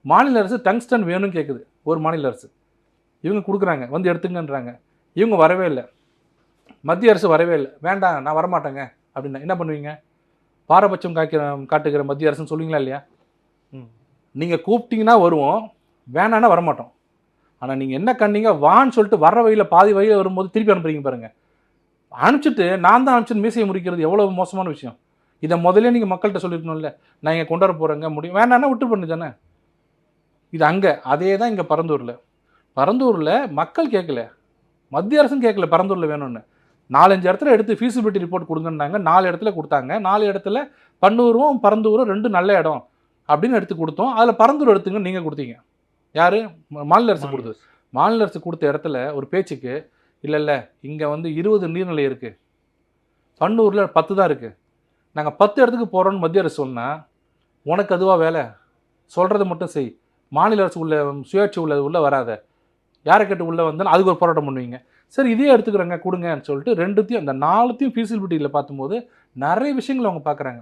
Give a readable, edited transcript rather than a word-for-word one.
மாநில அரசு டங்ஸ்டன் வேணும்னு கேட்குது. ஒரு மாநில அரசு இவங்க கொடுக்குறாங்க, வந்து எடுத்துங்கன்றாங்க. இவங்க வரவே இல்லை, மத்திய அரசு வரவே இல்லை. வேண்டாம் நான் வரமாட்டேங்க அப்படின்னா என்ன பண்ணுவீங்க? பாரபட்சம் காட்டுகிற மத்திய அரசுன்னு சொல்லுவீங்களா இல்லையா? நீங்கள் கூப்பிட்டீங்கன்னா வருவோம், வேணான்னா வரமாட்டோம். ஆனால் நீங்கள் என்ன கண்ணீங்க வான்னு சொல்லிட்டு வர வழியில் பாதி வழியில் வரும்போது திருப்பி அனுப்புறீங்க பாருங்கள். அனுப்பிச்சிட்டு நான் தான் அனுப்பிச்சு மீசையை முறிக்கிறது எவ்வளோ மோசமான விஷயம். இதை முதல்ல நீங்கள் மக்கள்கிட்ட சொல்லியிருக்கணும்ல, நான் இங்கே கொண்டு வர போகிறேங்க, முடியும் வேணான்னா விட்டு பண்ணு தானே. இது அங்கே அதே தான் இங்கே பரந்தூரில் மக்கள் கேட்கல, மத்திய அரசும் கேட்கல பரந்தூரில் வேணும்னு. 4-5 இடத்துல எடுத்து ஃபீஸிபிலிட்டி ரிப்போர்ட் கொடுங்கன்னாங்க, 4 இடத்துல கொடுத்தாங்க. 4 இடத்துல பன்னூரும் பரந்தூரும் 2 நல்ல இடம் அப்படின்னு எடுத்து கொடுத்தோம். அதில் பரந்தூர் எடுத்துங்க நீங்கள் கொடுத்தீங்க. யார்? மாநில அரசு கொடுத்தது. மாநில அரசு கொடுத்த இடத்துல ஒரு பேச்சுக்கு இல்லை இங்கே வந்து 20 நீர்நிலை இருக்குது, பன்னூரில் 10 தான் இருக்குது, நாங்கள் 10 இடத்துக்கு போகிறோன்னு மத்திய அரசு சொன்னால் உனக்கு அதுவாக வேலை? சொல்கிறத மட்டும் செய், மாநில அரசு உள்ள சுயாட்சி உள்ளே வராத, யாரை கேட்டு உள்ளே வந்தாலும் அதுக்கு ஒரு போராட்டம் பண்ணுவீங்க. சரி இதே எடுத்துக்கிறேங்க கொடுங்கன்னு சொல்லிட்டு 2த்தையும் அந்த 4த்தையும் ஃபீஸிபிலிட்டியில் பார்க்கும்போது நிறைய விஷயங்கள் அவங்க பார்க்குறாங்க.